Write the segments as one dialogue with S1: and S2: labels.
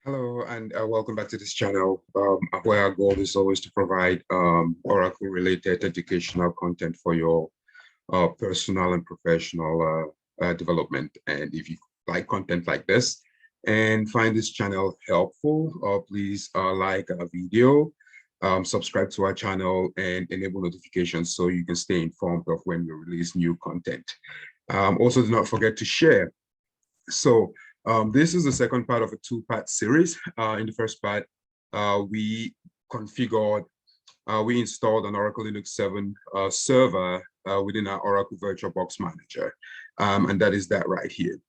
S1: Hello, and welcome back to this channel, where our goal is always to provide Oracle-related educational content for your personal and professional development. And if you like content like this and find this channel helpful, please like our video, subscribe to our channel, and enable notifications so you can stay informed of when we release new content. Also, do not forget to share. So this is the second part of a two-part series. In the first part, we configured, we installed an Oracle Linux 7 server within our Oracle VirtualBox Manager, and that is that right here.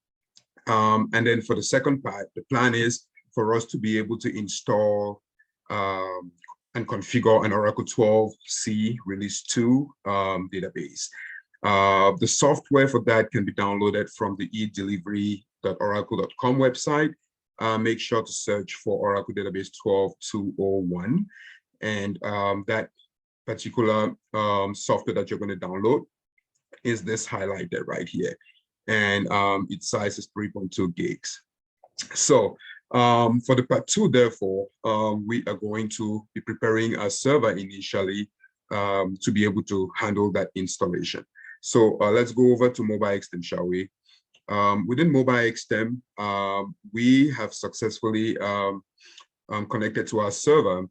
S1: And then for the second part, the plan is for us to be able to install and configure an Oracle 12c Release 2 database. The software for that can be downloaded from the edelivery.oracle.com website. Make sure to search for Oracle Database 12.201. And that particular software that you're going to download is this highlighted right here. And its size is 3.2 gigs. So for the part two, therefore, we are going to be preparing a server initially to be able to handle that installation. So let's go over to MobileXtem, shall we? Within MobileXtem, we have successfully connected to our server.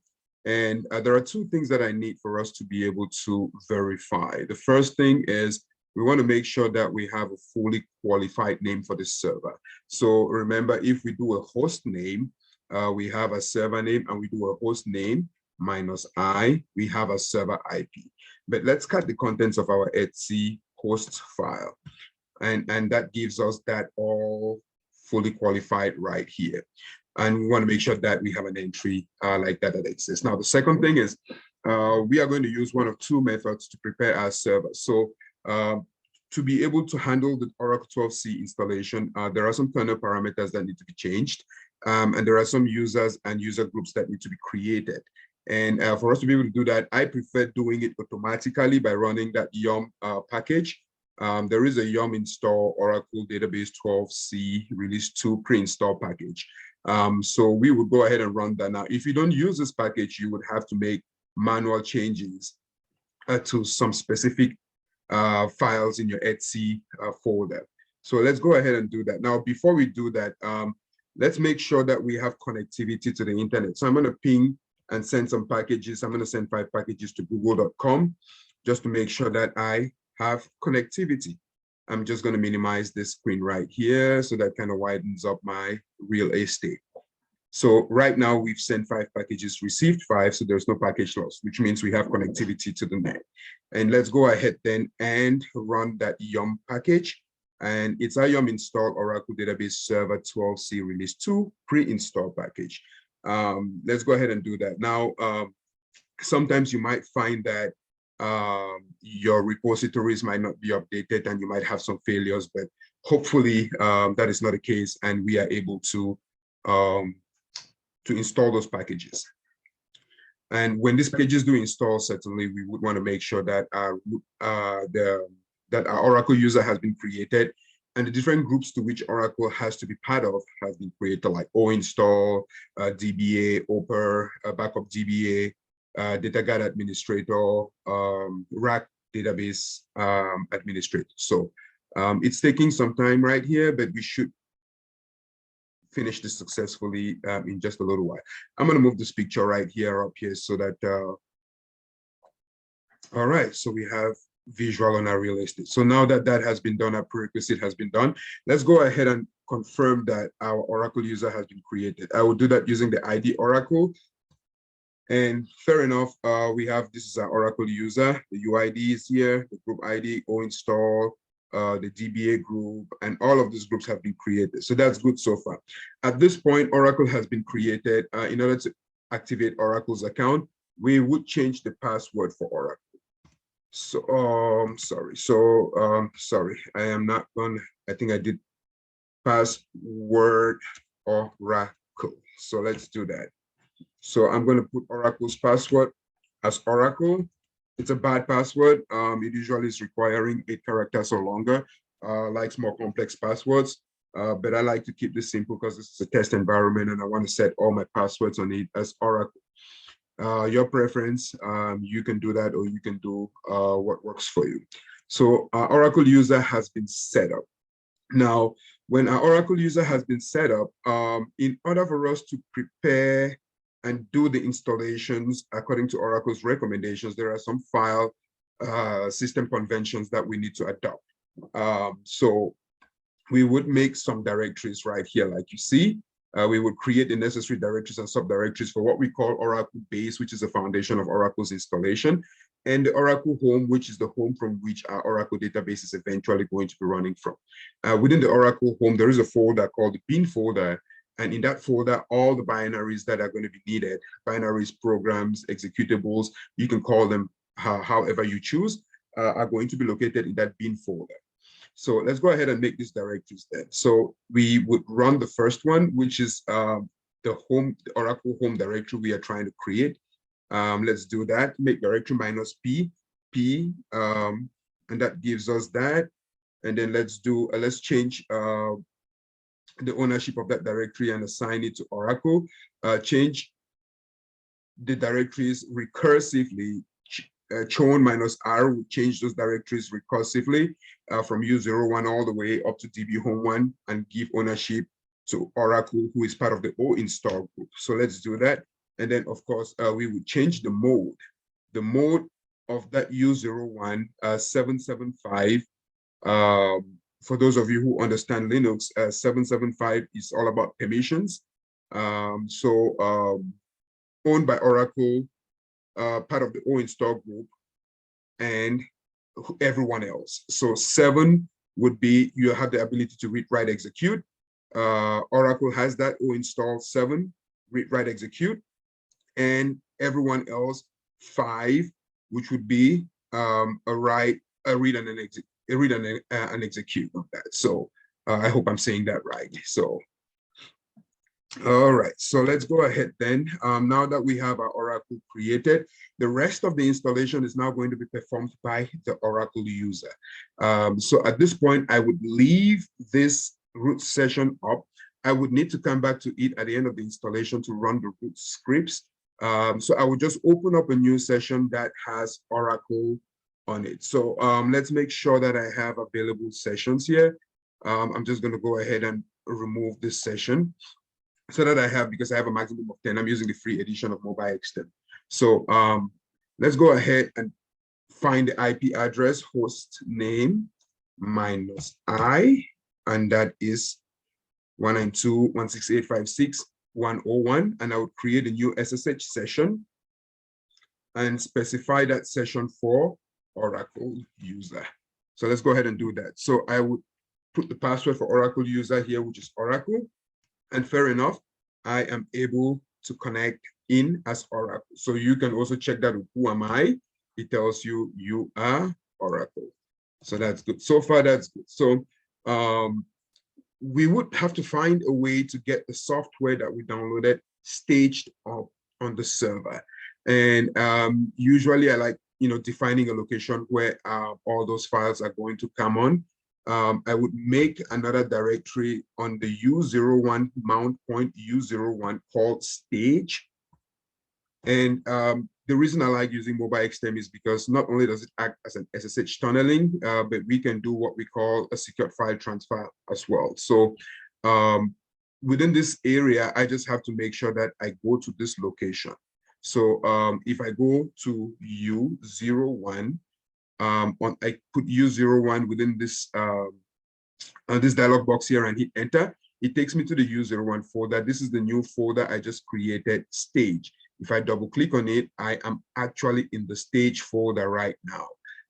S1: And there are two things that I need for us to be able to verify. The first thing is we want to make sure that we have a fully qualified name for the server. So remember, if we do a host name, we have a server name, and we do a host name -i, we have a server IP. But let's cut the contents of our etc host file. And that gives us that all fully qualified right here. And we want to make sure that we have an entry like that exists. Now, the second thing is we are going to use one of two methods to prepare our server. So to be able to handle the Oracle 12c installation, there are some kernel parameters that need to be changed. And there are some users and user groups that need to be created. And for us to be able to do that, I prefer doing it automatically by running that yum package. There is a yum install Oracle Database 12c Release 2 pre-install package. So we will go ahead and run that now. If you don't use this package, you would have to make manual changes to some specific files in your etc folder. So let's go ahead and do that. Now, before we do that, let's make sure that we have connectivity to the internet. So I'm going to ping and send some packages. I'm going to send 5 packages to google.com just to make sure that I have connectivity. I'm just going to minimize this screen right here so that kind of widens up my real estate. So right now we've sent 5 packages, received 5, so there's no package loss, which means we have connectivity to the net. And let's go ahead then and run that yum package. And it's a yum install Oracle Database Server 12c Release 2 pre-install package. Let's go ahead and do that. Now, sometimes you might find that your repositories might not be updated and you might have some failures, but hopefully that is not the case, and we are able to install those packages. And when these packages do install, certainly we would want to make sure that that our Oracle user has been created, and the different groups to which Oracle has to be part of has been created, like OInstall, DBA, OPER, Backup DBA, Data Guard Administrator, Rack Database Administrator. So it's taking some time right here, but we should finish this successfully in just a little while. I'm going to move this picture right here up here so that, all right, so we have visual on our real estate. So now that that has been done, our prerequisite has been done, let's go ahead and confirm that our Oracle user has been created. I will do that using the ID Oracle. And fair enough, we have, this is our Oracle user, the UID is here, the group ID, OInstall, the DBA group, and all of these groups have been created. So that's good so far. At this point, Oracle has been created. In order to activate Oracle's account, we would change the password for Oracle. So, sorry, I am not going, I think I did password Oracle. So let's do that. So I'm going to put Oracle's password as Oracle. It's a bad password. It usually is requiring 8 characters or longer, likes more complex passwords. but I like to keep this simple because this is a test environment and I want to set all my passwords on it as Oracle. Your preference, you can do that or you can do what works for you. So Oracle user has been set up. Now, when our Oracle user has been set up, in order for us to prepare and do the installations according to Oracle's recommendations, there are some file system conventions that we need to adopt. So we would make some directories right here, like you see. We would create the necessary directories and subdirectories for what we call Oracle Base, which is the foundation of Oracle's installation, and the Oracle Home, which is the home from which our Oracle database is eventually going to be running from. Within the Oracle Home, there is a folder called the bin folder, and in that folder, all the binaries that are going to be needed, binaries, programs, executables, you can call them however you choose, are going to be located in that bin folder. So let's go ahead and make these directories then. So we would run the first one, which is the Oracle home directory we are trying to create. Let's do that. Make directory -p, and that gives us that. And then let's change the ownership of that directory and assign it to Oracle. Change the directories recursively. Chown -r will change those directories recursively from U01 all the way up to DB home 1 and give ownership to Oracle, who is part of the O install group. So let's do that. And then, of course, we would change the mode. The mode of that U01 775. For those of you who understand Linux, 775 is all about permissions. Owned by Oracle, part of the O install group, and everyone else. So 7 would be you have the ability to read, write, execute. Oracle has that O install 7, read, write, execute, and everyone else 5, which would be a read and an execute of that. So I hope I'm saying that right. So all right, so let's go ahead then. Now that we have our Oracle created, the rest of the installation is now going to be performed by the Oracle user. So at this point, I would leave this root session up. I would need to come back to it at the end of the installation to run the root scripts. So I would just open up a new session that has Oracle on it. So let's make sure that I have available sessions here. I'm just going to go ahead and remove this session, so that I have, because I have a maximum of 10, I'm using the free edition of Mobile Extend. So let's go ahead and find the IP address, host name -I, and that is 192.168.56.101. And I would create a new SSH session and specify that session for Oracle user. So let's go ahead and do that. So I would put the password for Oracle user here, which is Oracle. And fair enough, I am able to connect in as Oracle. So you can also check that with who am I? It tells you you are Oracle. So that's good. So far, that's good. So we would have to find a way to get the software that we downloaded staged up on the server. And usually I like, defining a location where all those files are going to come on. I would make another directory on the U01 mount point U01 called stage. And the reason I like using Mobile Extend is because not only does it act as an SSH tunneling, but we can do what we call a secure file transfer as well. So within this area, I just have to make sure that I go to this location. So if I go to U01, I put U01 within this this dialog box here and hit enter, it takes me to the U01 folder. This is the new folder I just created, stage. If I double click on it, I am actually in the stage folder right now.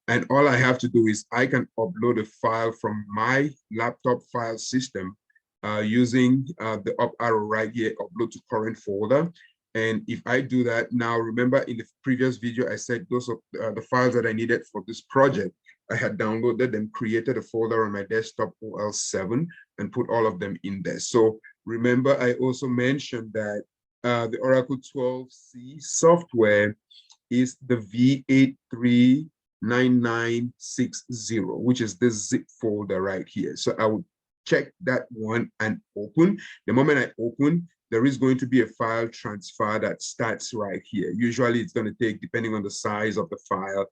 S1: And all I have to do is I can upload a file from my laptop file system using the up arrow right here, upload to current folder. And if I do that now, remember in the previous video, I said those are the files that I needed for this project. I had downloaded them, created a folder on my desktop OL7 and put all of them in there. So remember, I also mentioned that the Oracle 12c software is the V839960, which is this zip folder right here. So I would check that one and open. The moment I open, there is going to be a file transfer that starts right here. Usually it's going to take, depending on the size of the file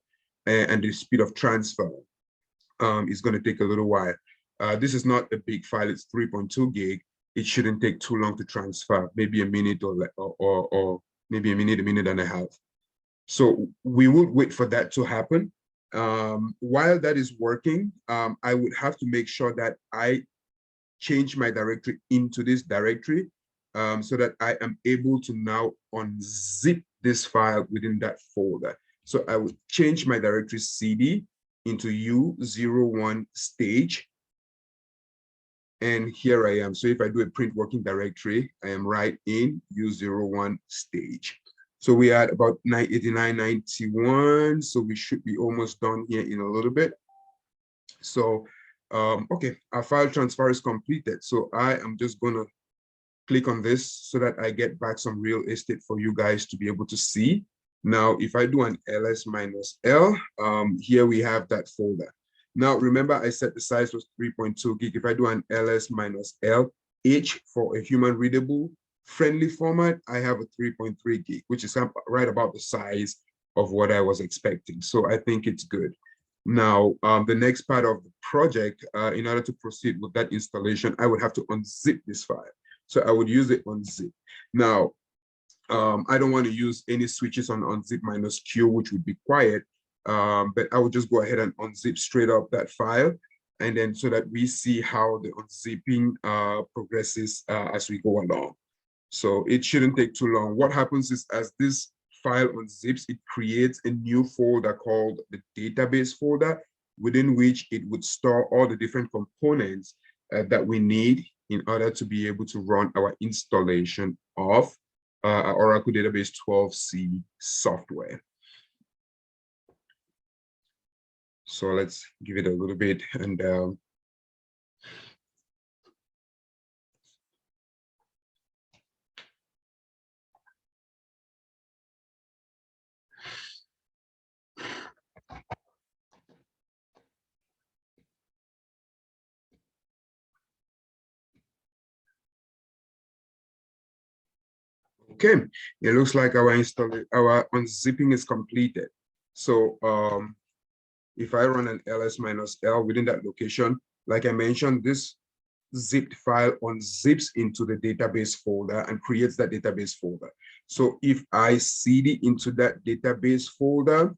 S1: and the speed of transfer, it's going to take a little while. This is not a big file, it's 3.2 gig. It shouldn't take too long to transfer, maybe a minute or maybe a minute and a half. So we would wait for that to happen. While that is working, I would have to make sure that I change my directory into this directory so that I am able to now unzip this file within that folder. So I would change my directory CD into U01 stage. And here I am. So if I do a print working directory, I am right in U01 stage. So we are at about 8991. So we should be almost done here in a little bit. So, okay, our file transfer is completed. So I am just gonna click on this so that I get back some real estate for you guys to be able to see. Now, if I do an ls-l, here we have that folder. Now, remember I said the size was 3.2 gig. If I do an ls-l, H for a human readable friendly format, I have a 3.3 gig, which is right about the size of what I was expecting. So I think it's good. Now, the next part of the project, in order to proceed with that installation, I would have to unzip this file. So I would use it unzip. Now, I don't want to use any switches on unzip -q, which would be quiet, but I would just go ahead and unzip straight up that file, and then so that we see how the unzipping progresses as we go along. So it shouldn't take too long. What happens is as this file unzips, it creates a new folder called the database folder, within which it would store all the different components that we need in order to be able to run our installation of our Oracle Database 12c software. So let's give it a little bit and okay, it looks like our unzipping is completed. So if I run an ls-l within that location, like I mentioned, this zipped file unzips into the database folder and creates that database folder. So if I cd into that database folder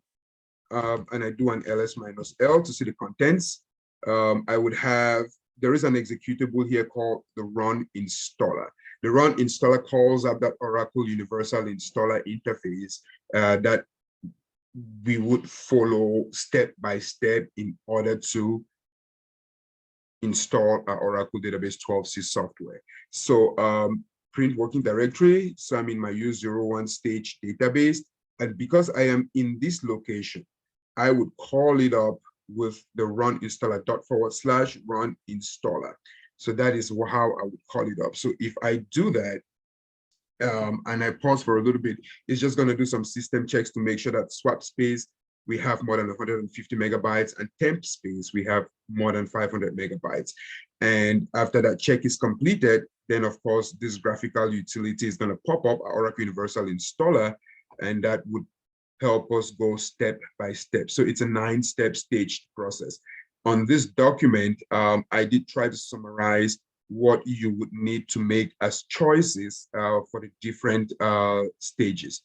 S1: and I do an ls-l to see the contents, I would have, there is an executable here called the run installer. The run installer calls up that Oracle Universal Installer interface that we would follow step by step in order to install our Oracle Database 12c software. So print working directory, so I'm in my U01 stage database, and because I am in this location, I would call it up with the run installer /run installer. So that is how I would call it up. So if I do that, and I pause for a little bit, it's just going to do some system checks to make sure that swap space, we have more than 150 megabytes, and temp space, we have more than 500 megabytes. And after that check is completed, then of course, this graphical utility is going to pop up, our Oracle Universal Installer, and that would help us go step by step. So it's a 9-step staged process. On this document, I did try to summarize what you would need to make as choices for the different stages.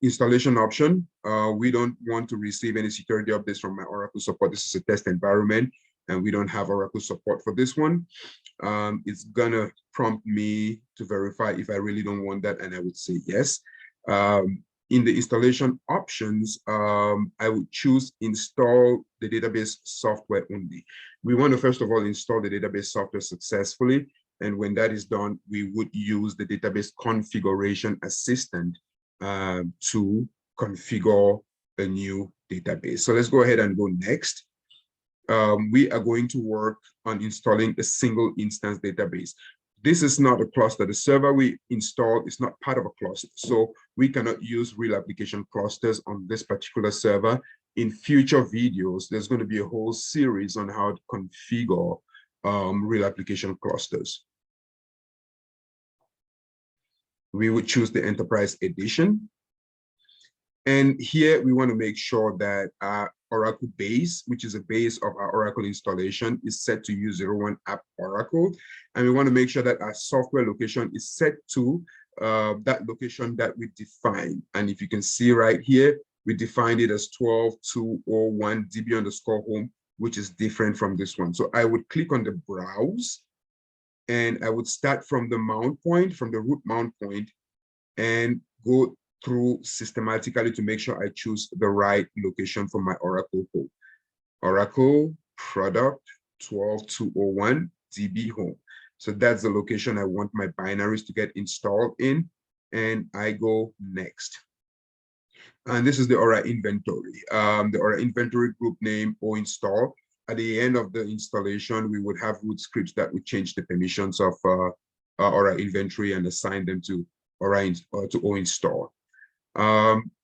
S1: Installation option, we don't want to receive any security updates from my Oracle support. This is a test environment, and we don't have Oracle support for this one. It's gonna prompt me to verify if I really don't want that, and I would say yes. In the installation options, I would choose install the database software only. We want to first of all install the database software successfully. And when that is done, we would use the database configuration assistant to configure a new database. So let's go ahead and go next. We are going to work on installing a single instance database. This is not a cluster. The server we installed is not part of a cluster. So we cannot use real application clusters on this particular server. In future videos, there's going to be a whole series on how to configure real application clusters. We would choose the Enterprise Edition. And here we want to make sure that our Oracle base, which is a base of our Oracle installation, is set to U01 App Oracle. And we want to make sure that our software location is set to that location that we define. And if you can see right here, we defined it as 12.201 DB_home, which is different from this one. So I would click on the browse, and I would start from the mount point, from the root mount point, and go through systematically to make sure I choose the right location for my Oracle home. Oracle product 12.201 DB home. So that's the location I want my binaries to get installed in, and I go next. And this is the Aura inventory. The Aura inventory group name or install. At the end of the installation, we would have root scripts that would change the permissions of Aura inventory and assign them to Aura to O install.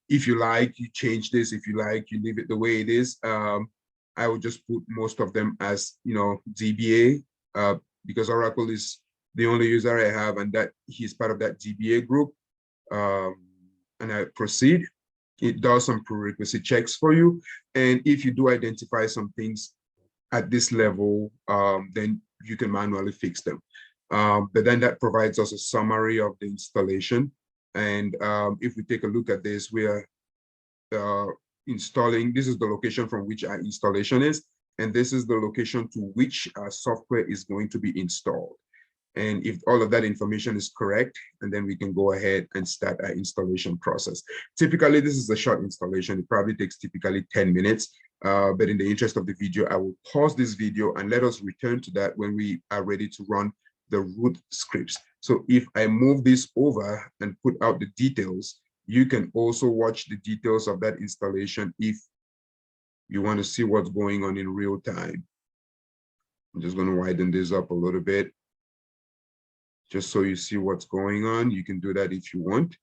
S1: If you like, you change this. If you like, you leave it the way it is. I would just put most of them as, DBA, because Oracle is the only user I have, and that he's part of that DBA group. And I proceed. It does some prerequisite checks for you. And if you do identify some things at this level, then you can manually fix them. But then that provides us a summary of the installation. And if we take a look at this, we are installing, this is the location from which our installation is, and this is the location to which our software is going to be installed. And if all of that information is correct, and then we can go ahead and start our installation process. Typically, this is a short installation. It probably takes typically 10 minutes. But in the interest of the video, I will pause this video and let us return to that when we are ready to run the root scripts. So if I move this over and put out the details, you can also watch the details of that installation if you want to see what's going on in real time. I'm just going to widen this up a little bit, just so you see what's going on. You can do that if you want.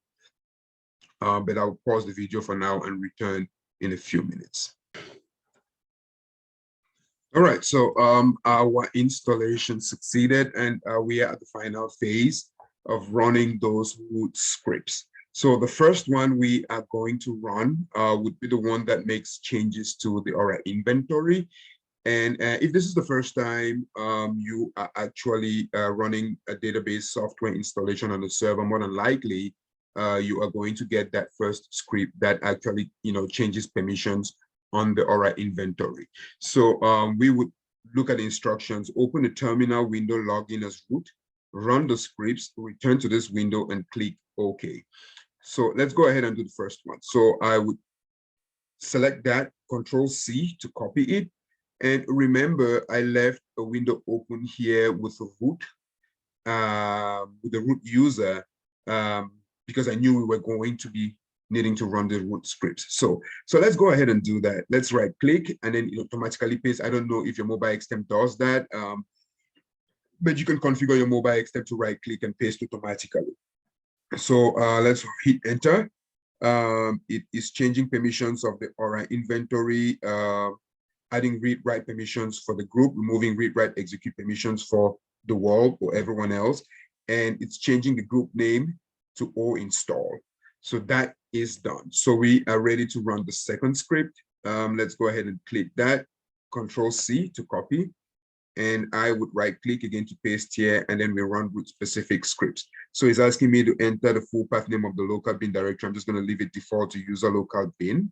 S1: But I'll pause the video for now and return in a few minutes. All right, so our installation succeeded, and we are at the final phase of running those root scripts. So the first one we are going to run would be the one that makes changes to the Aura inventory. And if this is the first time you are actually running a database software installation on the server, more than likely you are going to get that first script that actually changes permissions on the Aura inventory. So we would look at the instructions, open the terminal window, log in as root, run the scripts, return to this window and click OK. So let's go ahead and do the first one. So I would select that, Control-C to copy it. And remember, I left a window open here with the root user, because I knew we were going to be needing to run the root scripts. So let's go ahead and do that. Let's right click and then it automatically paste. I don't know if your mobile XTEM does that, but you can configure your mobile XTEM to right click and paste automatically. So let's hit enter. It is changing permissions of the Aura inventory, adding read-write permissions for the group, removing read-write execute permissions for the world or everyone else, and it's changing the group name to O install. So that is done. So we are ready to run the second script. Let's go ahead and click that, Control-C to copy. And I would right click again to paste here, and then we run root specific scripts. So it's asking me to enter the full path name of the local bin directory. I'm just going to leave it default to user local bin.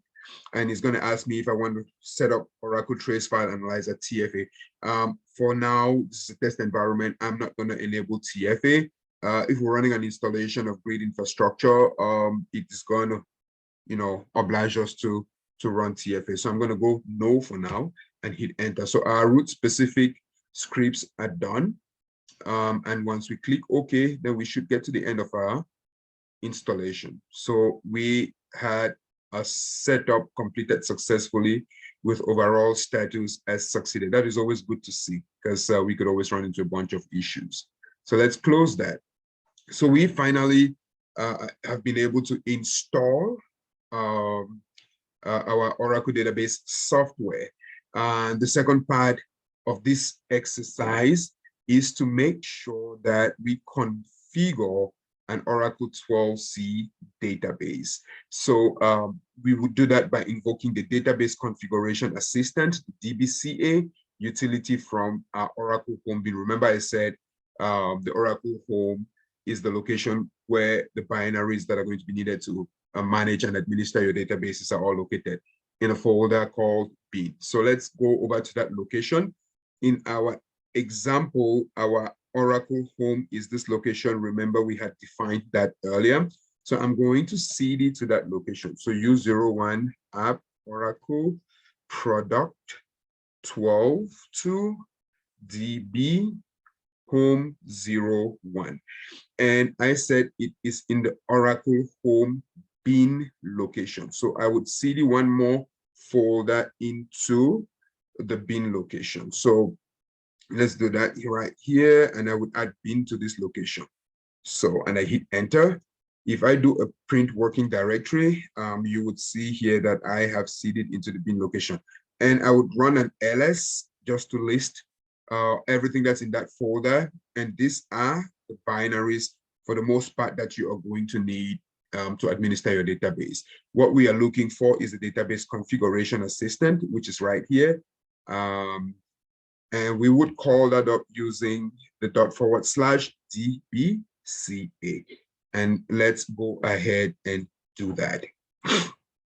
S1: And it's going to ask me if I want to set up Oracle Trace File Analyzer TFA. For now, this is a test environment. I'm not going to enable TFA. If we're running an installation of grid infrastructure, it is going to, oblige us to run TFA. So I'm going to go no for now and hit enter. So our root specific scripts are done. And once we click OK, then we should get to the end of our installation. So we had a setup completed successfully with overall status as succeeded. That is always good to see, because we could always run into a bunch of issues. So let's close that. So we finally have been able to install our Oracle database software. And the second part of this exercise is to make sure that we configure an Oracle 12c database. So we would do that by invoking the Database Configuration Assistant, DBCA, utility from our Oracle Home bin. Remember I said the Oracle Home is the location where the binaries that are going to be needed to manage and administer your databases are all located in a folder called bin. So let's go over to that location. In our example, our Oracle Home is this location. Remember, we had defined that earlier. So I'm going to cd to that location. So U01 app Oracle product 12 to DB home 01. And I said it is in the Oracle Home bin location. So I would cd one more folder into the bin location. So let's do that right here. And I would add bin to this location. So, and I hit enter. If I do a print working directory, you would see here that I have seeded into the bin location. And I would run an ls just to list everything that's in that folder. And these are the binaries for the most part that you are going to need to administer your database. What we are looking for is a database configuration assistant, which is right here. And we would call that up using the /DBCA. And let's go ahead and do that.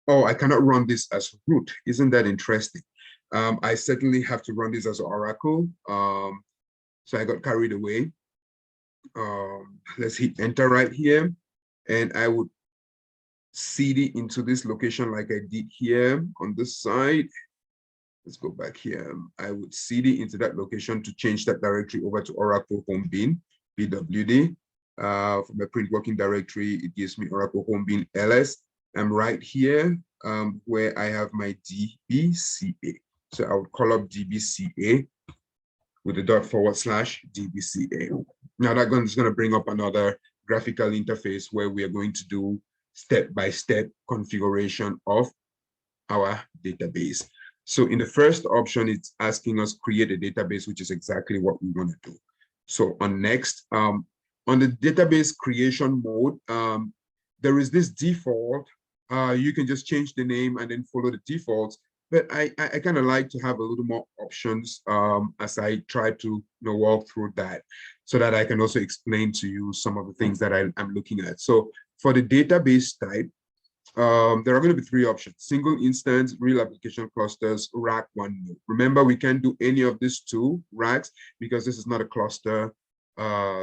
S1: Oh, I cannot run this as root. Isn't that interesting? I certainly have to run this as Oracle. So I got carried away. Let's hit enter right here. And I would cd into this location like I did here on this side. Let's go back here. I would cd into that location to change that directory over to Oracle Home Bin, BWD. For my print working directory, it gives me Oracle Home Bin ls. I'm right here where I have my DBCA. So I would call up DBCA with the /DBCA. Now that is going to bring up another graphical interface where we are going to do step-by-step configuration of our database. So in the first option, it's asking us create a database, which is exactly what we want to do. So on next, on the database creation mode, there is this default. You can just change the name and then follow the defaults. But I kind of like to have a little more options as I try to walk through that so that I can also explain to you some of the things that I'm looking at. So for the database type, there are going to be three options: single instance, real application clusters, rack one node. Remember, we can't do any of these two racks because this is not a cluster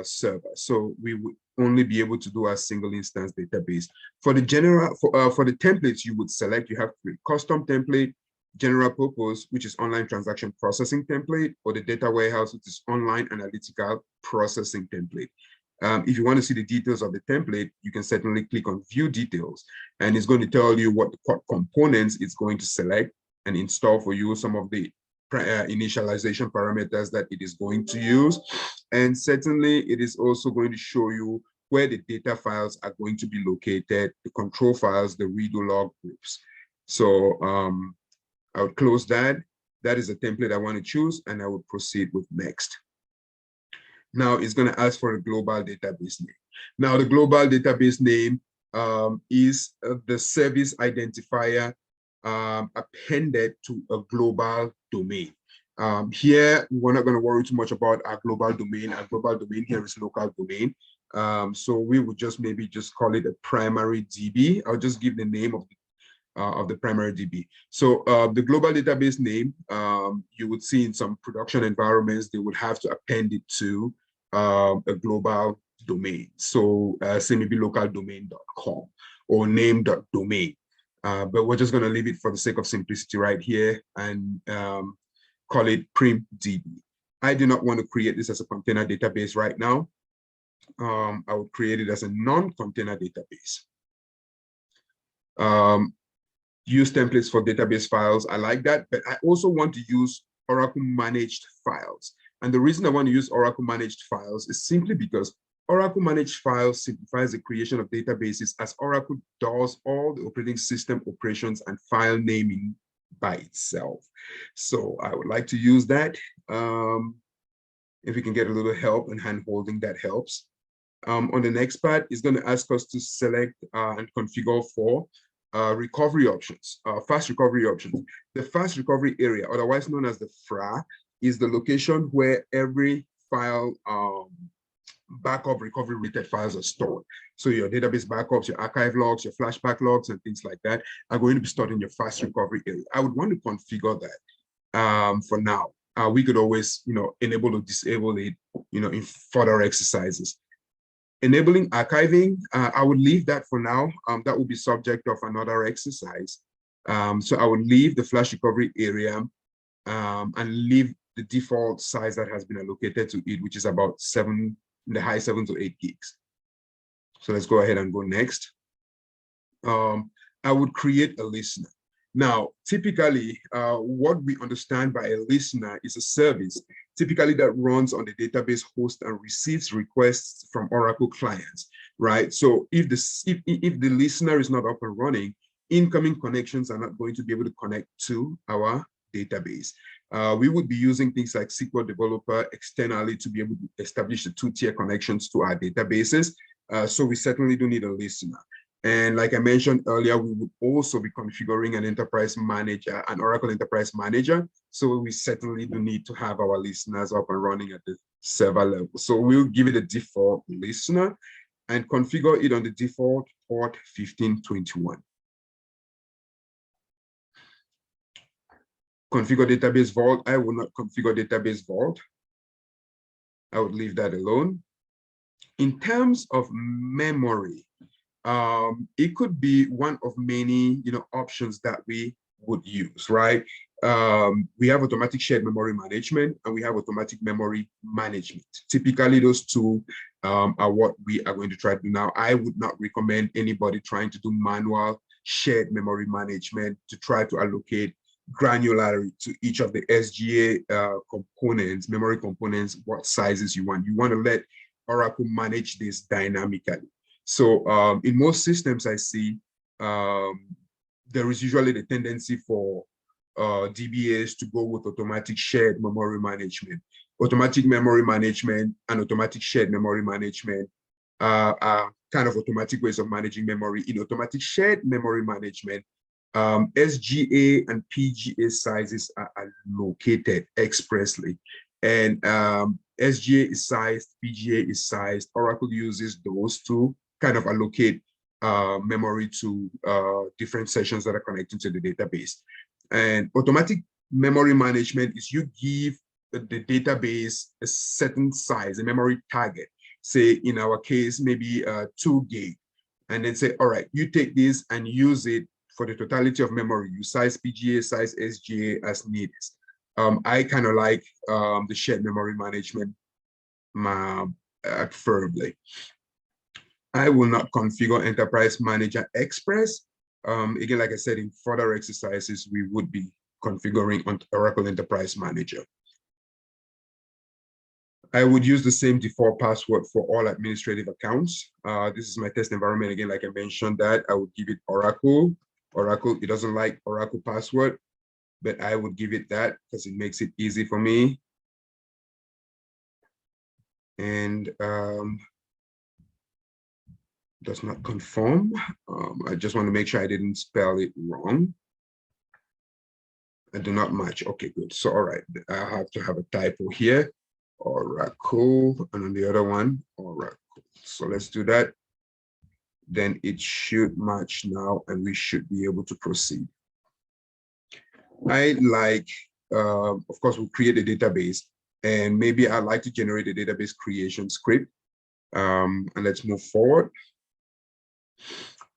S1: server. So we would only be able to do a single instance database. For the general, for the templates you would select, you have three: custom template, general purpose, which is online transaction processing template, or the data warehouse, which is online analytical processing template. If you want to see the details of the template, you can certainly click on view details, and it's going to tell you what components it's going to select and install for you, some of the initialization parameters that it is going to use. And certainly it is also going to show you where the data files are going to be located, the control files, the redo log groups. So I would close that. That is a template I want to choose, and I would proceed with next. Now it's going to ask for a global database name. Now the global database name is the service identifier appended to a global domain. Here, we're not going to worry too much about our global domain. Our global domain here is local domain. So we would just maybe just call it a primary DB. I'll just give the name of the primary DB. So the global database name, you would see in some production environments, they would have to append it to a global domain. So say maybe localdomain.com or name.domain. But we're just going to leave it for the sake of simplicity right here and call it primdb. I do not want to create this as a container database right now. I would create it as a non-container database. Use templates for database files. I like that, but I also want to use Oracle managed files. And the reason I want to use Oracle managed files is simply because Oracle managed files simplifies the creation of databases, as Oracle does all the operating system operations and file naming by itself. So I would like to use that. If we can get a little help and hand holding, that helps. On the next part, it's going to ask us to select and configure for recovery options, fast recovery options. The fast recovery area, otherwise known as the FRA, is the location where every file backup recovery related files are stored. So your database backups, your archive logs, your flashback logs, and things like that are going to be stored in your fast recovery area. I would want to configure that for now. We could always, enable or disable it, in further exercises. Enabling archiving, I would leave that for now. That will be subject of another exercise. So I would leave the flash recovery area and leave the default size that has been allocated to it, which is about in the high 7 to 8 gigs. So let's go ahead and go next. I would create a listener. Now, typically, what we understand by a listener is a service, typically that runs on the database host and receives requests from Oracle clients, right? So if the listener is not up and running, incoming connections are not going to be able to connect to our database. We would be using things like SQL Developer externally to be able to establish the two-tier connections to our databases. So we certainly do need a listener. And like I mentioned earlier, we would also be configuring an enterprise manager, an Oracle Enterprise Manager. So we certainly do need to have our listeners up and running at the server level. So we'll give it a default listener and configure it on the default port 1521. Configure database vault. I will not configure database vault. I would leave that alone. In terms of memory, it could be one of many, options that we would use, right? We have automatic shared memory management and we have automatic memory management. Typically, those two are what we are going to try to do now. I would not recommend anybody trying to do manual shared memory management to try to allocate granularity to each of the SGA components, memory components, what sizes you want. You want to let Oracle manage this dynamically. So in most systems I see, there is usually the tendency for DBAs to go with automatic shared memory management. Automatic memory management and automatic shared memory management are kind of automatic ways of managing memory. In automatic shared memory management, SGA and PGA sizes are allocated expressly. And SGA is sized, PGA is sized. Oracle uses those to kind of allocate memory to different sessions that are connected to the database. And automatic memory management is you give the database a certain size, a memory target. Say in our case, maybe 2 gig, and then say, all right, you take this and use it for the totality of memory. You size PGA, size SGA as needed. I kind of like the shared memory management preferably. I will not configure Enterprise Manager Express. Again, like I said, in further exercises, we would be configuring on Oracle Enterprise Manager. I would use the same default password for all administrative accounts. This is my test environment. Again, like I mentioned that, I would give it Oracle. Oracle, it doesn't like Oracle password, but I would give it that because it makes it easy for me. And does not conform. I just want to make sure I didn't spell it wrong. I do not match. Okay, good. So, all right, I have to have a typo here. Oracle, and on the other one, Oracle. So let's do that. Then it should match now, and we should be able to proceed. I like, of course, we'll create a database, and maybe I'd like to generate a database creation script. And let's move forward.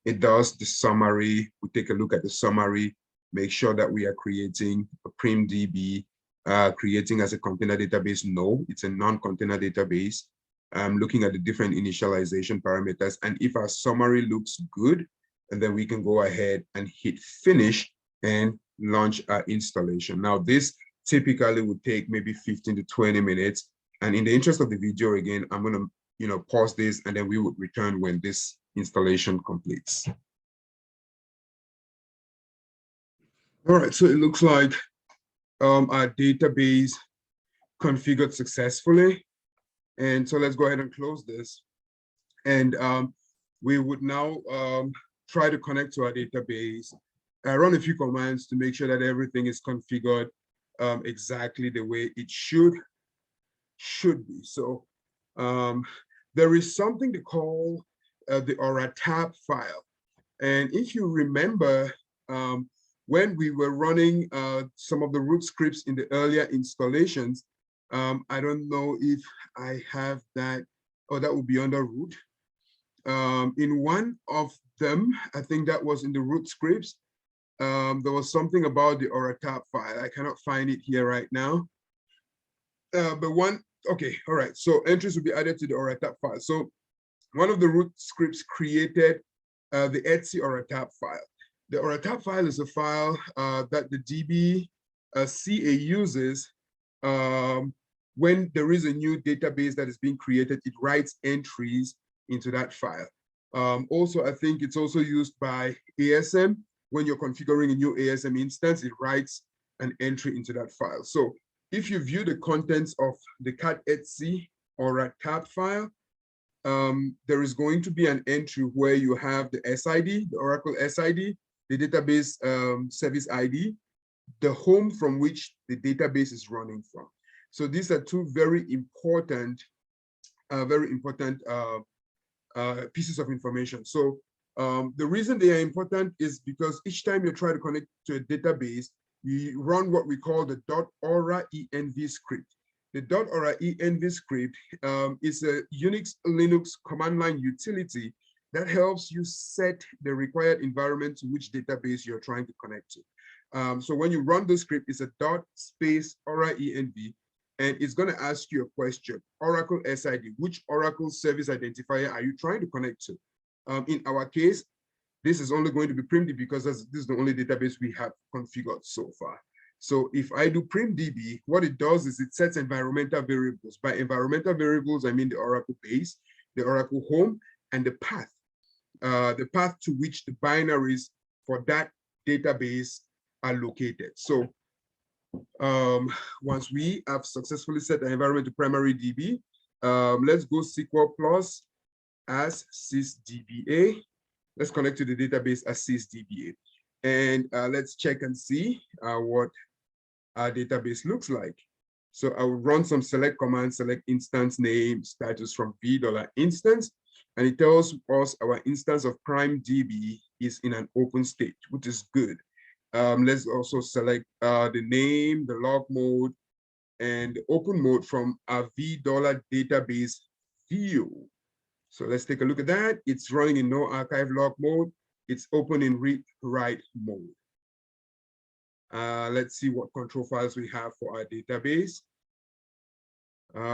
S1: It does the summary. We take a look at the summary, make sure that we are creating a primdb, creating as a container database. No, it's a non-container database. Looking at the different initialization parameters. And if our summary looks good, and then we can go ahead and hit finish and launch our installation. Now, this typically would take maybe 15 to 20 minutes. And in the interest of the video, again, I'm going to, pause this, and then we would return when this installation completes. All right, so it looks like our database configured successfully. And so let's go ahead and close this. And we would now try to connect to our database. I run a few commands to make sure that everything is configured exactly the way it should be. So there is something they call the Aura tab file. And if you remember, when we were running some of the root scripts in the earlier installations, I don't know if I have that, or that would be under root. In one of them, I think that was in the root scripts, there was something about the Aura tab file. I cannot find it here right now. But one, okay, all right. So entries will be added to the Aura tab file. So one of the root scripts created the etc Aura tab file. The Aura tab file is a file that the DB CA uses when there is a new database that is being created. It writes entries into that file. Also, I think it's also used by ASM. When you're configuring a new ASM instance, it writes an entry into that file. So if you view the contents of the cat etc Aura tab file, there is going to be an entry where you have the SID, the Oracle SID, the database service ID, the home from which the database is running from. So these are two very important pieces of information. So the reason they are important is because each time you try to connect to a database, you run what we call the .aura env script. The .aura env script is a Unix Linux command line utility that helps you set the required environment to which database you're trying to connect to. So when you run the script, it's a .aura env, and it's going to ask you a question: Oracle SID, which Oracle service identifier are you trying to connect to? In our case, this is only going to be primdb because this is the only database we have configured so far. So if I do primdb, what it does is it sets environmental variables. By environmental variables, I mean the Oracle base, the Oracle home, and the path to which the binaries for that database are located. So once we have successfully set the environment to primary DB, let's go SQL plus as sysdba. Let's connect to the database as sysdba. And let's check and see what our database looks like. So I will run some select commands, select instance name status from $instance, and it tells us our instance of primedb is in an open state, which is good. Let's also select the name, the log mode, and the open mode from our $database view. So let's take a look at that. It's running in no archive log mode. It's open in read-write mode. Let's see what control files we have for our database.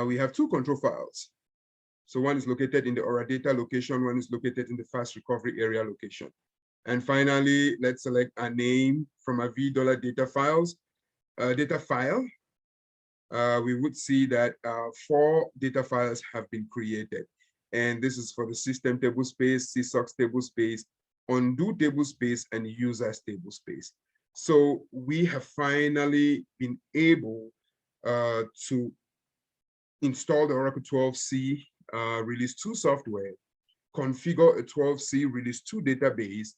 S1: We have two control files. So one is located in the Aura data location, one is located in the fast recovery area location. And finally, let's select a name from our $data files. Data file, we would see that 4 data files have been created. And this is for the system tablespace, TSOH tablespace, undo tablespace, and users tablespace. So we have finally been able to install the Oracle 12c Release 2 software, configure a 12c Release 2 database,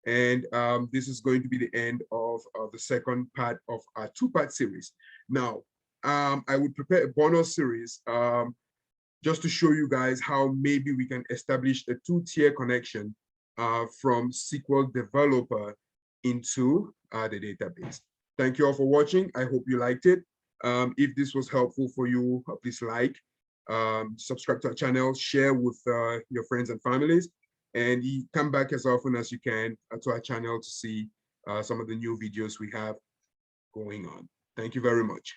S1: and this is going to be the end of the second part of our 2-part series. Now, I would prepare a bonus series just to show you guys how maybe we can establish a 2-tier connection from SQL Developer into the database. Thank you all for watching. I hope you liked it. If this was helpful for you, please like, subscribe to our channel, share with your friends and families, and come back as often as you can to our channel to see some of the new videos we have going on. Thank you very much.